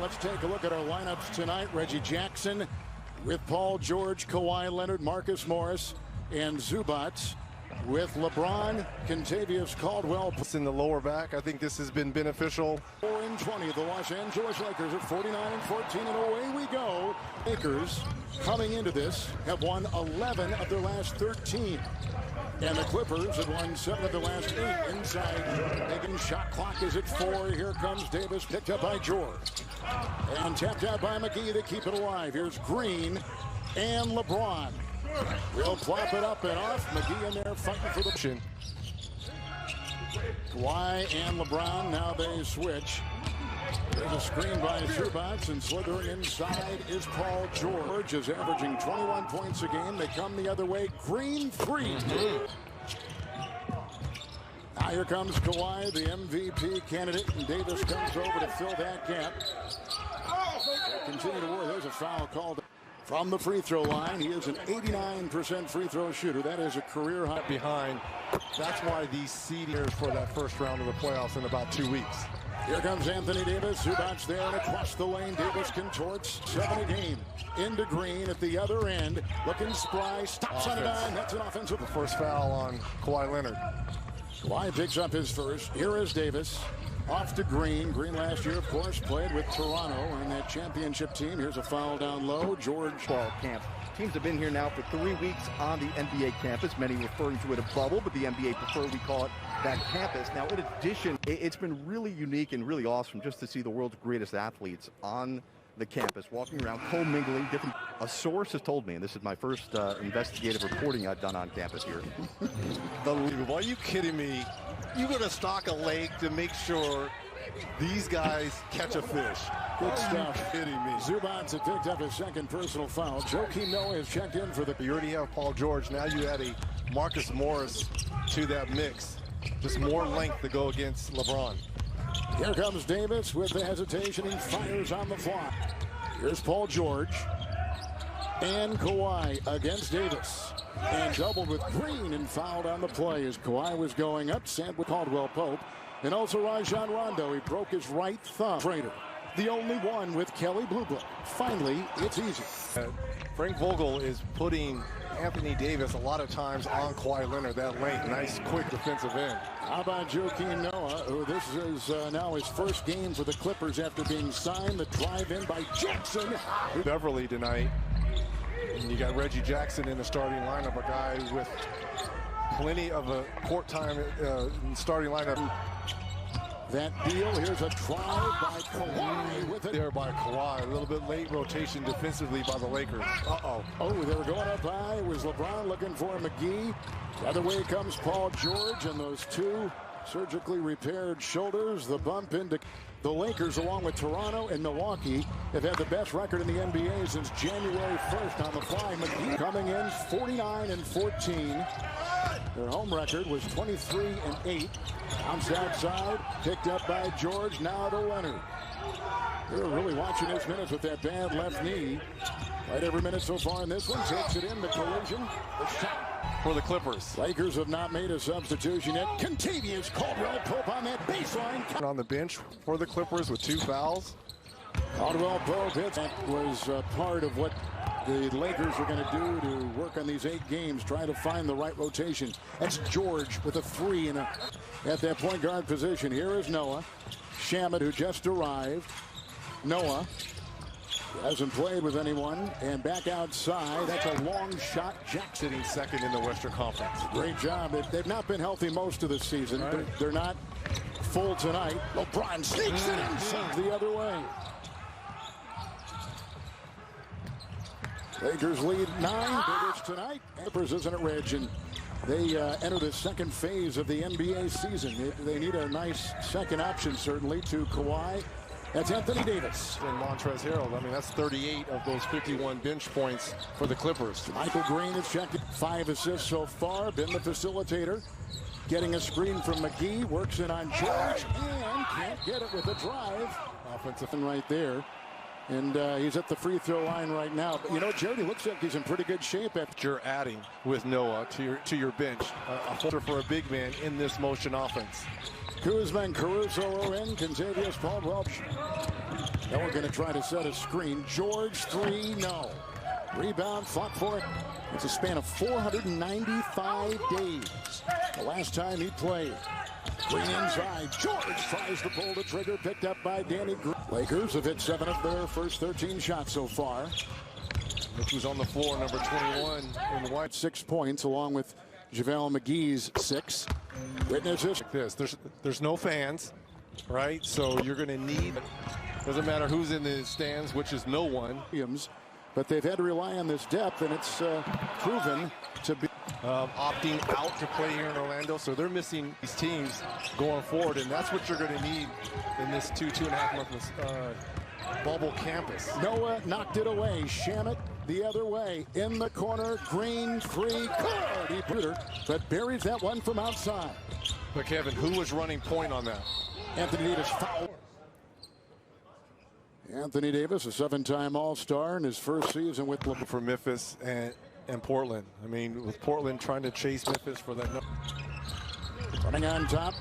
Let's take a look at our lineups tonight. Reggie Jackson with Paul George, Kawhi Leonard, Marcus Morris, and Zubac. With LeBron, Kentavious Caldwell. In the lower back, I think this has been beneficial. 4-20, the Los Angeles Lakers at 49-14, and away we go. Lakers, coming into this, have won 11 of their last 13. And the Clippers have won 7 of the last 8 inside. Making shot clock is at 4. Here comes Davis, picked up by George. And tapped out by McGee to keep it alive. Here's Green and LeBron. We'll plop it up and off. McGee in there fighting for the position. Kawhi and LeBron, now they switch. There's a screen by Zubac, and slithering inside is Paul George, is averaging 21 points a game. They come the other way. Green 3. Now here comes Kawhi, the MVP candidate, and Davis comes over to fill that gap. Continue to work. There's a foul called from the free throw line. He is an 89% free throw shooter. That is a career high. Behind. That's why these seeders for that first round of the playoffs in about 2 weeks. Here comes Anthony Davis. Zubac there and across the lane. Davis contorts. 7 a game. Into Green at the other end. Looking spry. Stops on a dime. That's an offensive. The first foul on Kawhi Leonard. Kawhi picks up his first. Here is Davis. Off to Green. Green last year, of course, played with Toronto in that championship team. Here's a foul down low. George. Ball camp. Teams have been here now for 3 weeks on the NBA campus, many referring to it a bubble, but the NBA prefer we call it that campus. Now, in addition, it's been really unique and really awesome just to see the world's greatest athletes on the campus, walking around, commingling different. A source has told me, and this is my first investigative reporting I've done on campus here. Are you kidding me? You're going to stock a lake to make sure these guys catch a fish. Good stuff. Are you kidding me? Zubac had picked up his second personal foul. Joakim Noah has checked in for the. You already have Paul George. Now you add a Marcus Morris to that mix. Just more length to go against LeBron. Here comes Davis with the hesitation. He fires on the fly. Here's Paul George. And Kawhi against Davis. And doubled with Green and fouled on the play as Kawhi was going up. Sent with Caldwell Pope. And also Rajon Rondo. He broke his right thumb. Trader. The only one with Kelly Blue Book. Finally, it's easy. Frank Vogel is putting Anthony Davis a lot of times on Kawhi Leonard. That length, nice, quick defensive end. How about Joakim Noah, who this is now his first game for the Clippers after being signed. The drive in by Jackson. Beverly tonight. And you got Reggie Jackson in the starting lineup, a guy with plenty of a court time in starting lineup. That deal, here's a try by Kawhi with it. There by Kawhi, a little bit late rotation defensively by the Lakers. Oh, they were going up high. It was LeBron looking for McGee. The other way comes Paul George, and those two surgically repaired shoulders. The bump into the Lakers, along with Toronto and Milwaukee, have had the best record in the NBA since January 1st on the fly. McGee coming in 49-14. Their home record was 23-8. Bounced outside, picked up by George, now to Leonard. They're really watching his minutes with that bad left knee. Right every minute so far in this one. Takes it in, the collision. The shot for the Clippers. Lakers have not made a substitution yet. Kentavious Caldwell Pope on that baseline. On the bench for the Clippers with 2 fouls. Caldwell Pope hits. That was part of what the Lakers are going to do to work on these 8 games, try to find the right rotation. That's George with a 3 at that point guard position. Here is Noah. Shamet, who just arrived. Noah hasn't played with anyone, and back outside. That's a long shot. Jack sitting second in the Western Conference. Great job. They've not been healthy most of the season. Right. They're not full tonight. LeBron sneaks it inside the other way. Lakers lead 9 biggest tonight. Clippers isn't it, Reg? And they enter the second phase of the NBA season. They need a nice second option, certainly, to Kawhi. That's Anthony Davis. And Montrezl Harrell. I mean, that's 38 of those 51 bench points for the Clippers. Michael Green has checked 5 assists so far. Been the facilitator. Getting a screen from McGee. Works it on George. And can't get it with a drive. Offensive and right there. And he's at the free throw line right now. But, you know, Jared, he looks like he's in pretty good shape. You're adding with Noah to your bench. A holder for a big man in this motion offense. Kuzma and Caruso are in. Kentavious Caldwell. Now we're going to try to set a screen. George, three, no. Rebound, fought for it. It's a span of 495 days. The last time he played. Green inside. George tries to pull the trigger. Picked up by Danny Green. Lakers have hit 7 of their first 13 shots so far. Which was on the floor, number 21 in the white. 6 points along with JaVale McGee's 6. Witnesses. Like this. There's no fans, right? So you're going to need. Doesn't matter who's in the stands, which is no one. But they've had to rely on this depth, and it's proven to be. Opting out to play here in Orlando, so they're missing these teams going forward, and that's what you're going to need in this 2.5 month bubble campus. Noah knocked it away. Shamet the other way. In the corner. Green, free. Good. But buries that one from outside. But Kevin, who was running point on that? Anthony Davis foul. Anthony Davis, a 7-time All-Star in his first season with for Memphis and Portland. I mean, with Portland trying to chase Memphis for that. Running on top,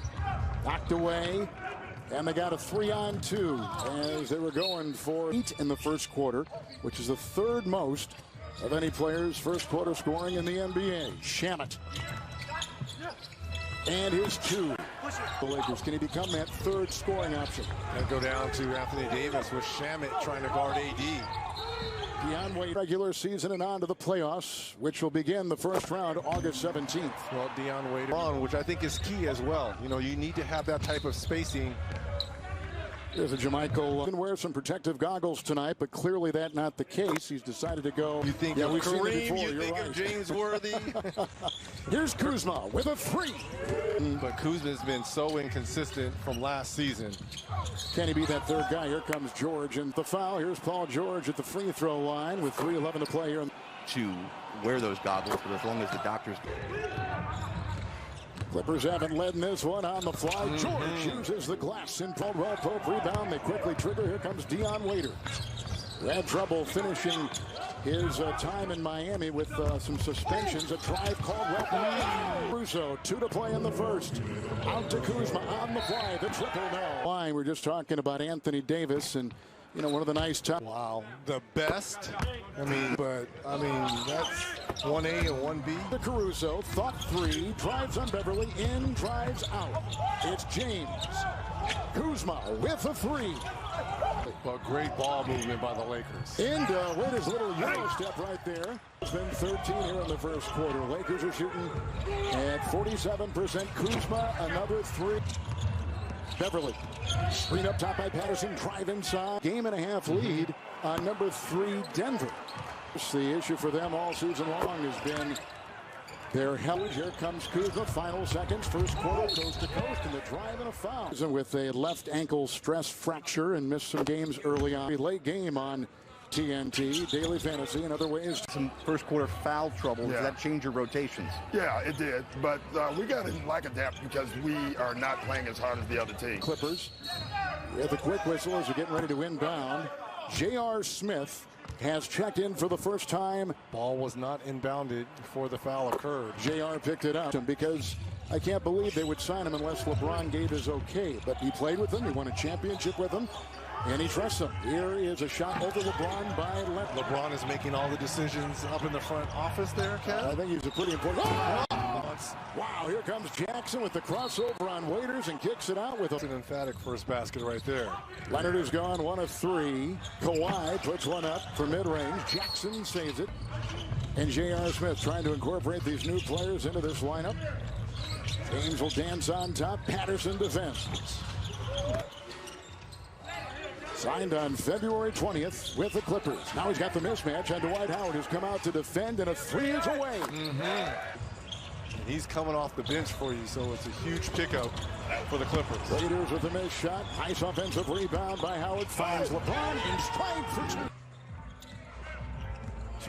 knocked away, and they got a 3-on-2 as they were going for 8 in the first quarter, which is the 3rd most of any player's first quarter scoring in the NBA. Shamet. And his 2. The Lakers, can he become that 3rd scoring option? And go down to Anthony Davis with Shamet trying to guard AD. Deion Waiters, regular season and on to the playoffs, which will begin the first round August 17th. Well, Deion Waiters, which I think is key as well. You know, you need to have that type of spacing. There's a JaMychal. Can wear some protective goggles tonight, but clearly that's not the case. He's decided to go. You think of Kareem, you think of James Worthy. Here's Kuzma with a 3. But Kuzma's been so inconsistent from last season. Can he be that 3rd guy? Here comes George, and the foul. Here's Paul George at the free throw line with 3:11 to play here. To wear those goggles for as long as the doctors. Clippers haven't led in this one on the fly. George uses the glass in Caldwell Pope rebound. They quickly trigger. Here comes Deion Waiters. Had trouble finishing his time in Miami with some suspensions. A drive Caldwell. Russo, 2 to play in the first. Out to Kuzma on the fly. The triple no. Line. We're just talking about Anthony Davis and. You know, one of the nice top. Wow, the best. I mean, that's 1A and 1B. The Caruso, thought 3, drives on Beverly, in, drives out. It's James. Kuzma with a 3. But great ball movement by the Lakers. And Waiters' little Euro step right there. It's been 13 here in the first quarter. Lakers are shooting at 47%. Kuzma, another 3. Beverly, screen up top by Patterson, drive inside. Game-and-a-half lead on number 3, Denver. The issue for them all season long has been their health. Here comes Kuzma, final seconds, first quarter, coast to coast, and the drive and a foul. With a left ankle stress fracture and missed some games early on. Late game on TNT, Daily Fantasy, and other ways. Some first quarter foul trouble. Does that change your rotations? Yeah, it did. But we got to lack a depth because we are not playing as hard as the other team. Clippers with a quick whistle as they're getting ready to inbound. J.R. Smith has checked in for the first time. Ball was not inbounded before the foul occurred. J.R. picked it up because I can't believe they would sign him unless LeBron gave his okay. But he played with them. He won a championship with them. And he trusts them. Here is a shot over LeBron by Leonard. LeBron is making all the decisions up in the front office there, Ken. I think he's a pretty important. Wow, here comes Jackson with the crossover on Waiters and kicks it out with an emphatic first basket right there. Leonard is gone 1 of 3. Kawhi puts one up for mid-range. Jackson saves it. And J.R. Smith trying to incorporate these new players into this lineup. James will dance on top. Patterson defends. Signed on February 20th with the Clippers. Now he's got the mismatch, and Dwight Howard has come out to defend, and a 3 is away. And he's coming off the bench for you, so it's a huge pickup for the Clippers. Raiders with a missed shot. Nice offensive rebound by Howard. Finds LeBron in stride for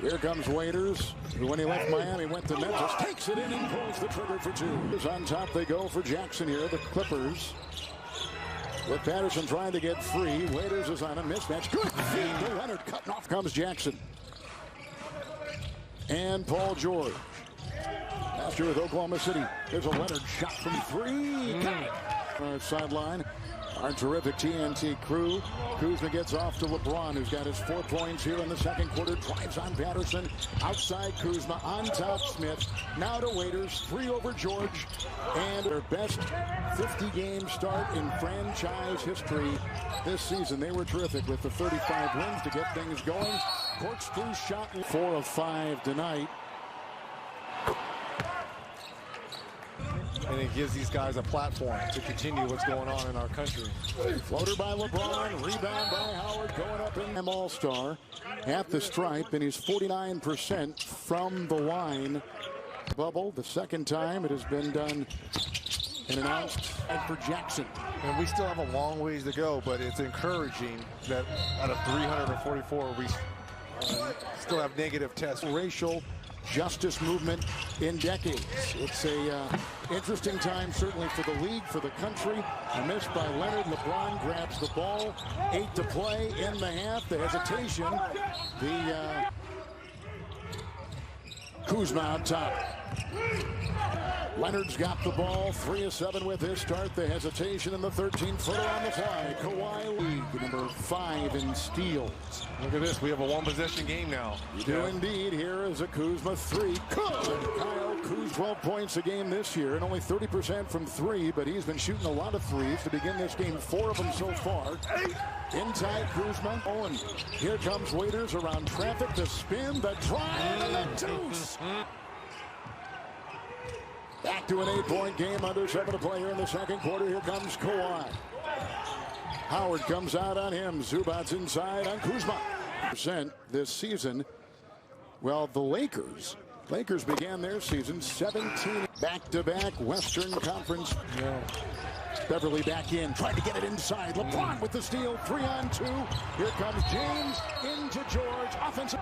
2. Here comes Waiters, who when he left Miami went to Memphis. Takes it in and pulls the trigger for 2. On top they go for Jackson here, the Clippers. With Patterson trying to get free. Waiters is on a mismatch. Good feed to Leonard. Cutting off comes Jackson. And Paul George. Last year with Oklahoma City. There's a Leonard shot from 3. Got it. Sideline. Our terrific TNT crew. Kuzma gets off to LeBron, who's got his 4 points here in the second quarter. Drives on Patterson. Outside Kuzma. On top Smith. Now to Waiters. 3 over George. And their best 50-game start in franchise history this season. They were terrific with the 35 wins to get things going. Corkscrew shot 4 of 5 tonight. And it gives these guys a platform to continue what's going on in our country. Floater by LeBron, rebound by Howard, going up in All-Star at the stripe, and he's 49% from the line. Bubble, the second time it has been done and announced and for Jackson. And we still have a long ways to go, but it's encouraging that out of 344, we still have negative tests. Racial justice movement in decades. It's a interesting time, certainly for the league, for the country. A miss by Leonard. LeBron grabs the ball. 8 to play in the half. The hesitation. The Kuzma on top. Leonard's got the ball. 3 of 7 with his start. The hesitation in the 13-footer on the fly. Kawhi League, number 5 in steals. Look at this. We have a one-possession game now. You do indeed. Here is a Kuzma 3. Good. Kyle Kuzma, 12 points a game this year, and only 30% from 3, but he's been shooting a lot of threes to begin this game. 4 of them so far. Inside Kuzma. Oh, and here comes Waiters around traffic. The spin, the drive, and the deuce. Back to an 8-point game, under 7 to play here in the second quarter. Here comes Kawhi. Howard comes out on him. Zubac's inside on Kuzma. % this season. Well, the Lakers began their season 17 back-to-back Western Conference. Yeah. Beverly back in, trying to get it inside. LeBron with the steal, 3-on-2. Here comes James into George. Offensive.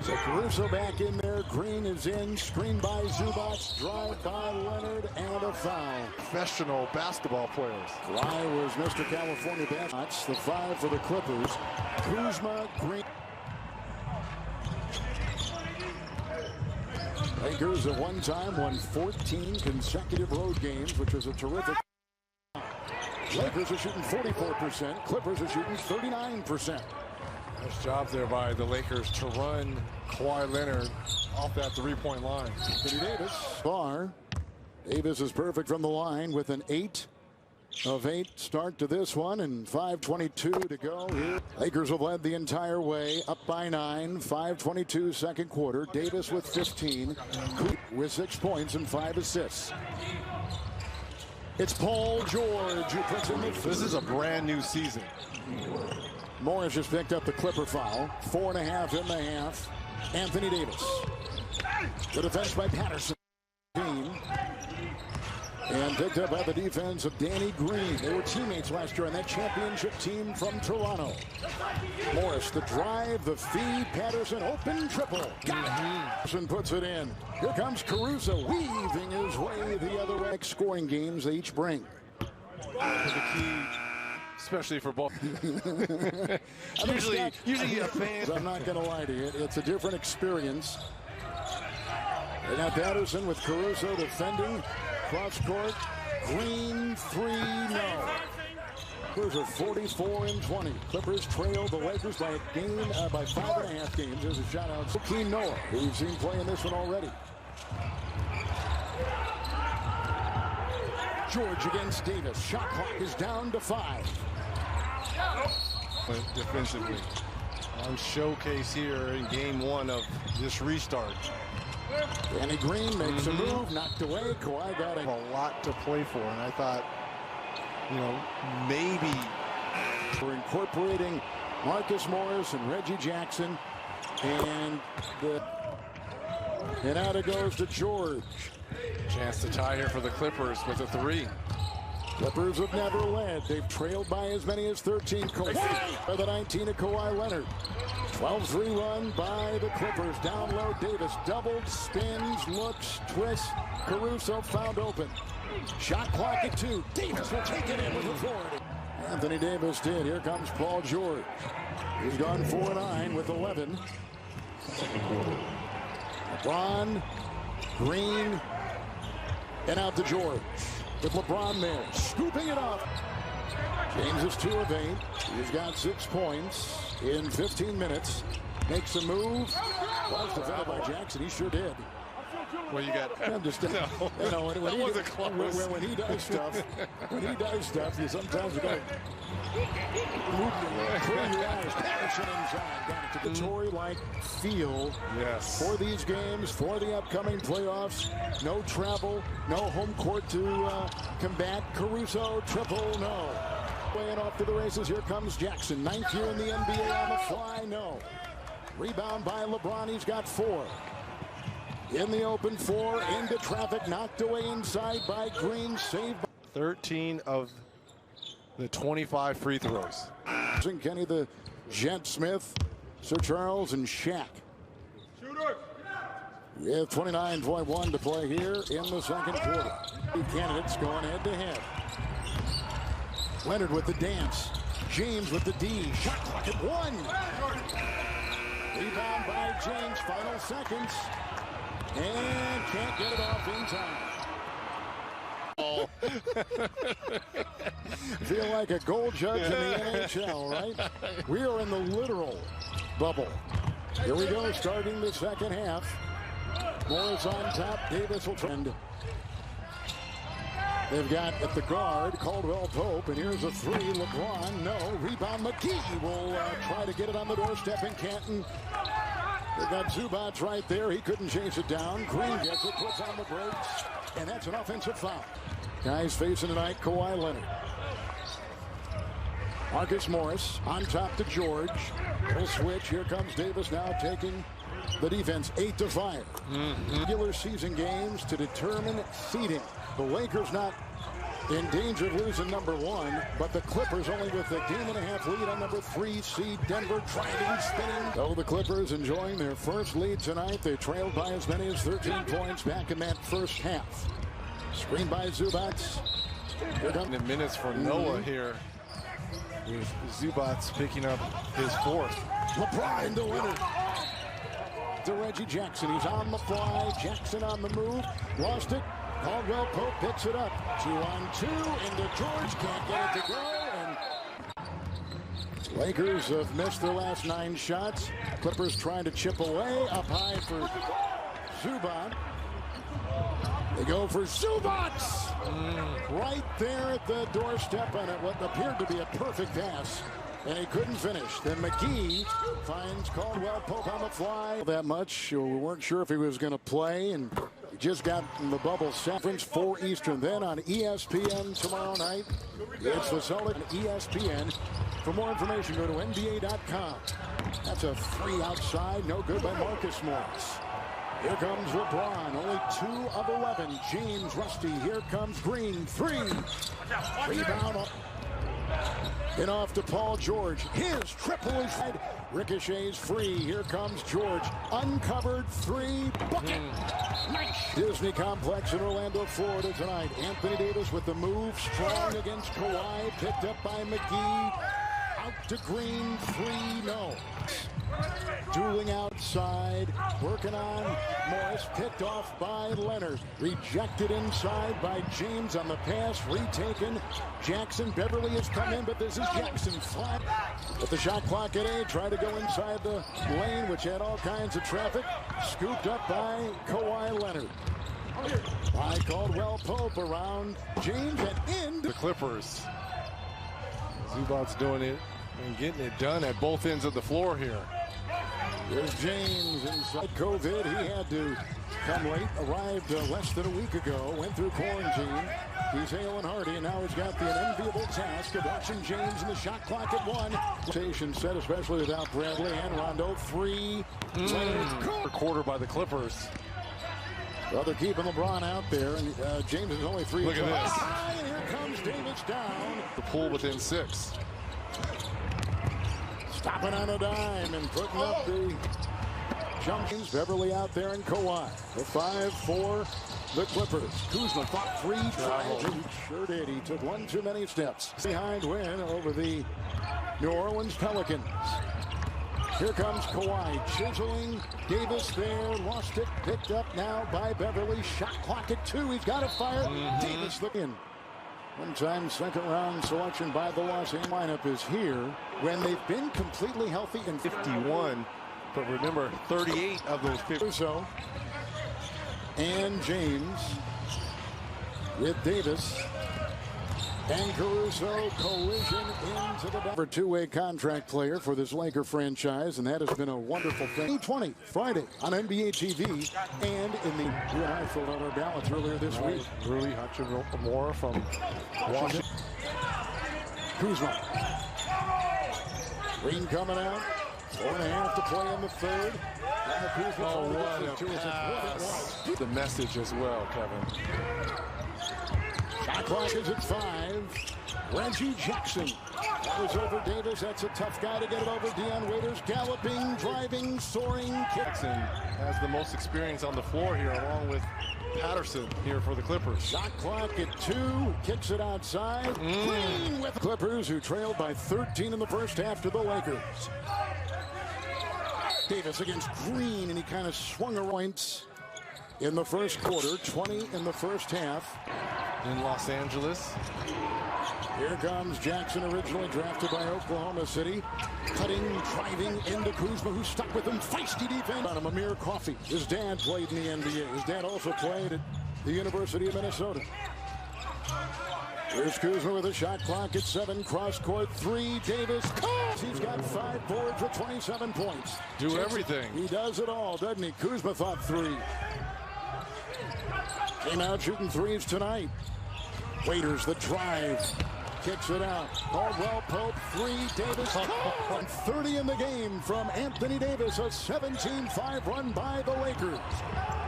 So Caruso back in there. Green is in. Screen by Zubac. Drive by Leonard, and a foul. Professional basketball players. Kawhi was Mr. California basketball. The 5 for the Clippers. Kuzma, Green. Lakers at one time won 14 consecutive road games, which was a terrific. Lakers are shooting 44%. Clippers are shooting 39%. Nice job there by the Lakers to run Kawhi Leonard off that 3-point line. Anthony Davis. Far. Davis is perfect from the line with an 8 of 8 start to this one, and 5:22 to go here. Lakers have led the entire way, up by 9. 5:22 second quarter. Davis with 15. With 6 points and 5 assists. It's Paul George who puts in the. This is a brand new season. Morris just picked up the Clipper foul. 4.5 in the half. Anthony Davis. The defense by Patterson. And picked up by the defense of Danny Green. They were teammates last year on that championship team from Toronto. Morris, the drive, the feed. Patterson, open triple. Got it. Patterson puts it in. Here comes Caruso, weaving his way the other way. Scoring games they each bring. The key, especially for both. usually a fan. I'm not going to lie to you. It's a different experience. They got Patterson with Caruso defending. Cross court. Green 3, no. Clippers are 44-20. Clippers trail the Lakers by a game, by 5.5 games. There's a shout out to Joakim Noah, who we've seen play in this one already. George against Davis. Shot clock is down to 5. Defensively. On showcase here in game 1 of this restart. Danny Green makes a move, knocked away. Kawhi got A lot to play for, and I thought, maybe we're incorporating Marcus Morris and Reggie Jackson, and out it goes to George. Chance to tie here for the Clippers with a 3. Clippers have never led. They've trailed by as many as 13. Kawhi by the 19 of Kawhi Leonard. 12-3 run by the Clippers. Down low, Davis doubled, spins, looks, twists. Caruso found open. Shot clock at 2. Davis will take it in with authority. Anthony Davis did. Here comes Paul George. He's gone 4-9 with 11. LeBron, Green, and out to George. With LeBron there, scooping it up. James is 2 of 8. He's got 6 points in 15 minutes. Makes a move. Was defended by Jackson. He sure did. Well, you got. I'm just, no, you know, when he does stuff, you sometimes you got to move your eyes, passion inside. Got it to the Tory-like feel. Yes. For these games, for the upcoming playoffs. No travel, no home court to combat. Caruso, triple, no. Weighing off to the races. Here comes Jackson. 9th year in the NBA on the fly, no. Rebound by LeBron. He's got 4. In the open 4, into traffic, knocked away inside by Green, saved by 13 of the 25 free throws. Kenny, the Jet Smith, Sir Charles, and Shaq. We have 29.1 to play here in the second quarter. Two candidates going head to head. Leonard with the dance. James with the D. Shot clock at 1. Rebound by James, final seconds. And can't get it off in time. Feel like a goal judge in the NHL, right? We are in the literal bubble. Here we go, starting the second half. Morris on top, Davis will trend. They've got at the guard Caldwell Pope, and here's a 3. LeBron, no. Rebound, McGee will try to get it on the doorstep in Canton. They got Zubac right there. He couldn't chase it down. Green gets it, puts on the brakes, and that's an offensive foul. Guys facing tonight, Kawhi Leonard. Marcus Morris on top to George. Little switch. Here comes Davis now taking the defense 8-5. Regular season games to determine seeding. The Lakers not in danger of losing number 1, but the Clippers only with a game-and-a-half lead on number 3 seed Denver, driving, spinning. So the Clippers enjoying their first lead tonight. They trailed by as many as 13 points back in that first half. Screen by Zubac. Here comes the minutes for Noah here. Zubac picking up his 4th. LeBron to Leonard. To Reggie Jackson. He's on the fly. Jackson on the move. Lost it. Caldwell Pope picks it up. 2-on-2 into George. Can't get it to go. And Lakers have missed their last 9 shots. Clippers trying to chip away. Up high for Zubac. They go for Zubac. Right there at the doorstep on it. What appeared to be a perfect pass. And he couldn't finish. Then McGee finds Caldwell Pope on the fly. That much. We weren't sure if he was going to play. And he just got in the bubble. 4 Eastern. Then on ESPN tomorrow night. It's the Celtics on ESPN. For more information, go to NBA.com. That's a 3 outside. No good by Marcus Morris. Here comes LeBron. Only 2 of 11. James Rusty. Here comes Green. 3. Rebound. And off to Paul George. His triple is head. Ricochets free. Here comes George. Uncovered 3. Bucket. Nice. Disney Complex in Orlando, Florida tonight. Anthony Davis with the move. Strong against Kawhi. Picked up by McGee. Out to Green. 3. No. Dueling outside. Working on Morris. Picked off by Leonard. Rejected inside by James on the pass. Retaken. Jackson. Beverly has come in, but this is Jackson. Flat. At the shot clock at 8. Try to go inside the lane, which had all kinds of traffic. Scooped up by Kawhi Leonard. By Caldwell Pope around James and in. The Clippers. Zubac's doing it and getting it done at both ends of the floor here. Here's James inside COVID. He had to come late. Arrived less than a week ago. Went through quarantine. He's hale and hearty, and now he's got the unenviable task of watching James in the shot clock at 1. Station set, especially without Bradley and Rondo. 3. Quarter by the Clippers. Well, they're keeping LeBron out there, and James is only 3. Look at this. And here comes Davis down. The pool within 6. Stopping on a dime and putting up the jumps. Beverly out there and Kawhi. The 5 for the Clippers. Kuzma fought 3 tries. He sure did. He took 1 too many steps. Behind win over the New Orleans Pelicans. Here comes Kawhi chiseling. Davis there. Lost it. Picked up now by Beverly. Shot clock at 2. He's got to fire. Davis looking. One-time second-round selection by the Los Angeles lineup is here when they've been completely healthy in 51. But remember, 38 of those 50. So, and James with Davis. And Caruso collision into the back. For two-way contract player for this Laker franchise, and that has been a wonderful thing. 20 Friday on NBA TV and in the you and I filled out our ballots earlier this week. Rui Hachimura from Washington. Kuzma. Green coming out. 4.5 to play in the third. And the Kuzma The message as well, Kevin. Shot clock is at 5. Reggie Jackson. That was over Davis. That's a tough guy to get it over. Dion Waiters galloping, driving, soaring. Jackson has the most experience on the floor here, along with Patterson here for the Clippers. Shot clock at 2. Kicks it outside. Green with the Clippers, who trailed by 13 in the first half to the Lakers. Davis against Green, and he kind of swung a points in the first quarter. 20 in the first half. In Los Angeles. Here comes Jackson, originally drafted by Oklahoma City. Cutting, driving into Kuzma, who's stuck with him. Feisty defense on him. Amir Coffey. His dad played in the NBA. His dad also played at the University of Minnesota. Here's Kuzma with a shot clock at 7. Cross court 3. Davis. He's got 5 boards with 27 points. Do everything. He does it all, doesn't he? Kuzma thought 3. Came out shooting 3s tonight. Waiters the drive. Kicks it out. Caldwell Pope 3. Davis. 30 in the game from Anthony Davis. A 17-5 run by the Lakers.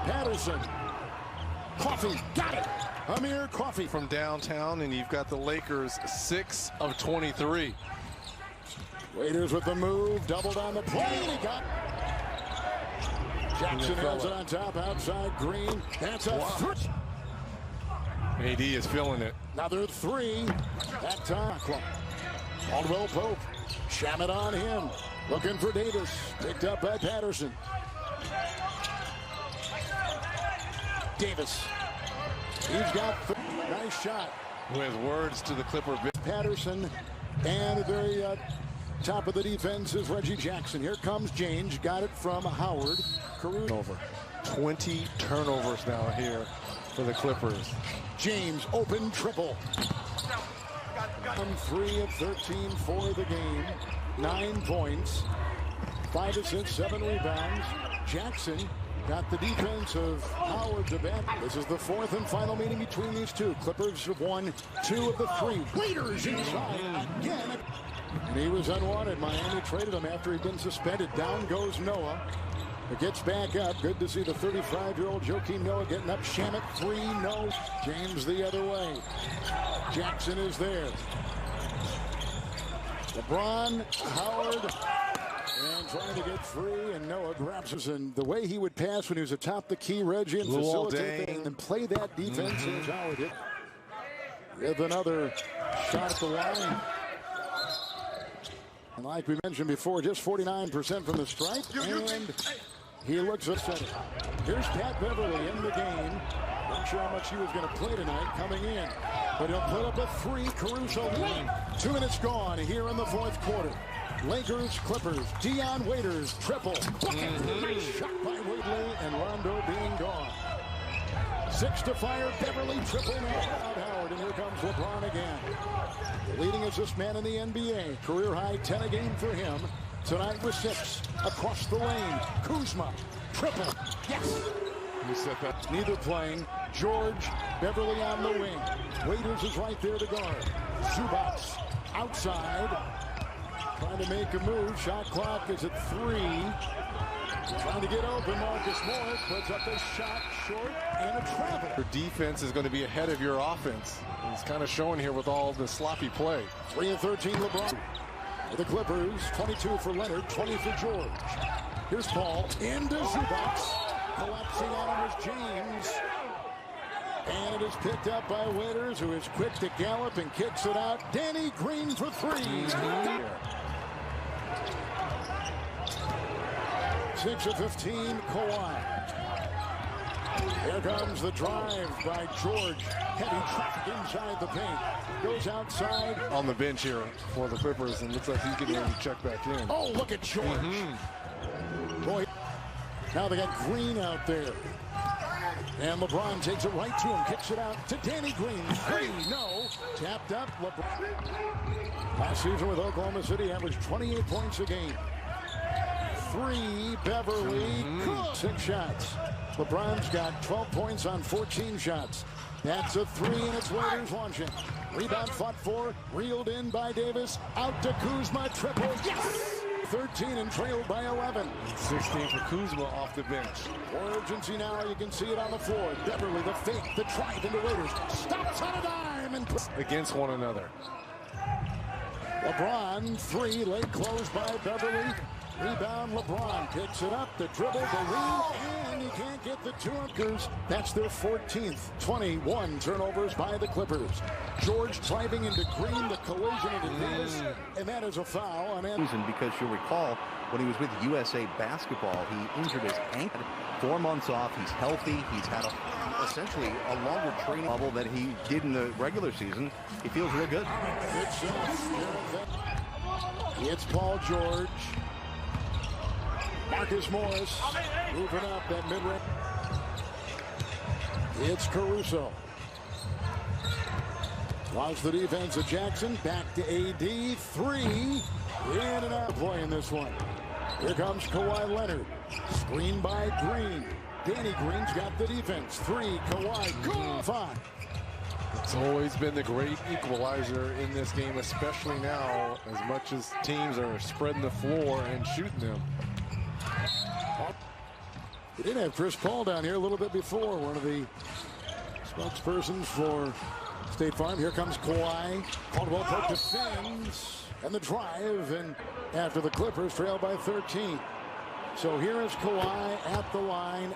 Patterson. Coffey. Got it. Amir Coffey. From downtown, and you've got the Lakers 6 of 23. Waiters with the move. Doubled on the play. And he got Jackson has it on top, outside Green. That's a 3. AD is feeling it. Another 3. That time. Caldwell Pope. Shamet on him. Looking for Davis. Picked up by Patterson. Davis. He's got nice shot. With words to the Clipper. Patterson, and the very top of the defense is Reggie Jackson. Here comes James. Got it from Howard. Caruso. Over 20 turnovers now here for the Clippers. James, open triple. 3 of 13 for the game. 9 points. 5 assists, 7 rebounds. Jackson got the defense of Howard to back. This is the 4th and final meeting between these two. Clippers have won 2 of the 3. Waiters inside again. And he was unwanted. Miami traded him after he'd been suspended. Down goes Noah. It gets back up. Good to see the 35-year-old Joakim Noah getting up. Shamet 3, no. James the other way. Jackson is there. LeBron, Howard, and trying to get free, and Noah grabs us. And the way he would pass when he was atop the key, Reggie, and facilitate that and play that defense as Howard did. With another shot at the line. And like we mentioned before, just 49% from the stripe, and he looks upset. Here's Pat Beverly in the game. Not sure how much he was going to play tonight coming in, but he'll put up a 3. Caruso, 2 minutes gone here in the 4th quarter. Lakers, Clippers, Dion Waiters, triple. Shot by Woodley, and Rondo being gone. 6 to fire, Beverly, triple now. Howard, and here comes LeBron again. The leading assist man in the NBA. Career high 10 a game for him. Tonight with 6. Across the lane, Kuzma, triple. Yes! You said that. Neither playing. George, Beverly on the wing. Waiters is right there to guard. Zubac outside. Trying to make a move. Shot clock is at 3. Trying to get open. Marcus Morris puts up a shot short and a travel. Your defense is going to be ahead of your offense. It's kind of showing here with all the sloppy play. 3 of 13 LeBron. The Clippers, 22 for Leonard, 20 for George. Here's Paul into Zubac. Collapsing on him is James. And it is picked up by Waiters, who is quick to gallop and kicks it out. Danny Green for 3. 6 of 15, Kawhi. Here comes the drive by George. Heavy traffic inside the paint. Goes outside. On the bench here for the Clippers, and looks like he's getting ready to check back in. Oh, look at George. Boy, now they got Green out there. And LeBron takes it right to him, kicks it out to Danny Green. Green, no. Tapped up. LeBron. Last season with Oklahoma City, averaged 28 points a game. 3, Beverly. Good. 6 shots. LeBron's got 12 points on 14 shots. That's a 3, and it's Raiders launching. Rebound fought for, reeled in by Davis. Out to Kuzma, triple. Yes! 13 and trailed by 11. 16 for Kuzma off the bench. Urgency now, you can see it on the floor. Beverly, the fake, the drive into Raiders. Stops on a dime and Against one another. LeBron, 3, late close by Beverly. Rebound, LeBron picks it up, the dribble, the lead, and he can't get the 2 anchors. That's their 14th. 21 turnovers by the Clippers. George driving into Green, the collision into Davis, and that is a foul on Anderson. Because you'll recall, when he was with USA Basketball, he injured his ankle. 4 months off, he's healthy, he's had essentially a longer training level than he did in the regular season. He feels real good. Good shot. It's Paul George. Marcus Morris moving up that mid-range. It's Caruso. Lost the defense of Jackson. Back to AD. 3. In and out playing this one. Here comes Kawhi Leonard. Screen by Green. Danny Green's got the defense. 3. Kawhi. Go. 5. It's always been the great equalizer in this game, especially now, as much as teams are spreading the floor and shooting them. We did have Chris Paul down here a little bit before, one of the spokespersons for State Farm. Here comes Kawhi. Caldwell Pope defends, and the drive, and after the Clippers trail by 13. So here is Kawhi at the line.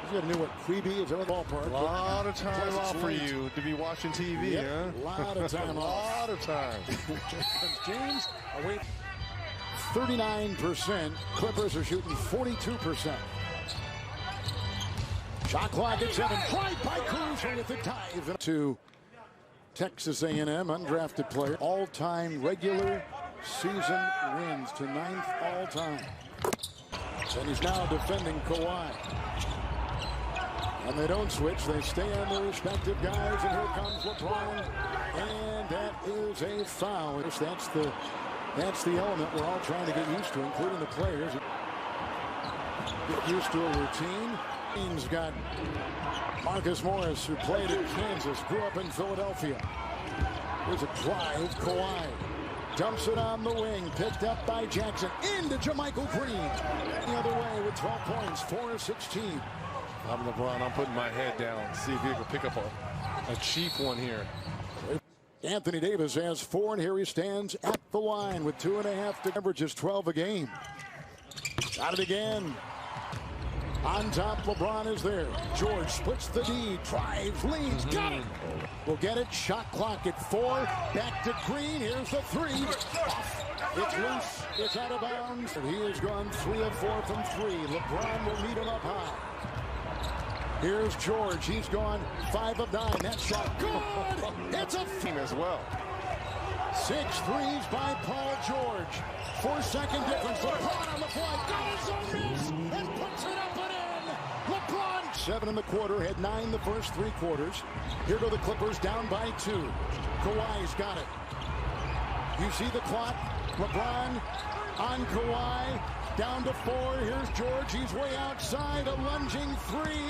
He's got a new what, Queeby? Is that the ballpark? A lot of time off for you to be watching TV, yep, huh? A lot of time off. A lot of time. James, away. 39%. Clippers are shooting 42%. Shot clock at 7. Drive by Caruso with the dive. To Texas A&M, undrafted player. All-time regular season wins to 9th all-time. And he's now defending Kawhi. And they don't switch. They stay on their respective guys. And here comes LeBron. And that is a foul. That's the element we're all trying to get used to, including the players. Get used to a routine. Team's got Marcus Morris, who played in Kansas, grew up in Philadelphia. There's a drive. Kawhi dumps it on the wing, picked up by Jackson. Into JaMychal Green. The other way with 12 points, 4 of 16. I'm LeBron. I'm putting my head down. See if he can pick up a cheap one here. Anthony Davis has 4, and here he stands at the line with 2.5 to averages 12 a game. Got it again. On top, LeBron is there. George splits the D, drives, leads, got it. We'll get it. Shot clock at 4. Back to Green. Here's the 3. It's loose. It's out of bounds. And he has gone 3 of 4 from 3. LeBron will meet him up high. Here's George. He's gone 5 of 9. That shot good. It's a team as well. 6 threes by Paul George. 4-second difference. LeBron on the fly. Got his own miss and puts it up and in. LeBron 7 in the quarter. Had 9 the first 3 quarters. Here go the Clippers down by 2. Kawhi's got it. You see the clock. LeBron on Kawhi. Down to 4. Here's George. He's way outside. A lunging 3.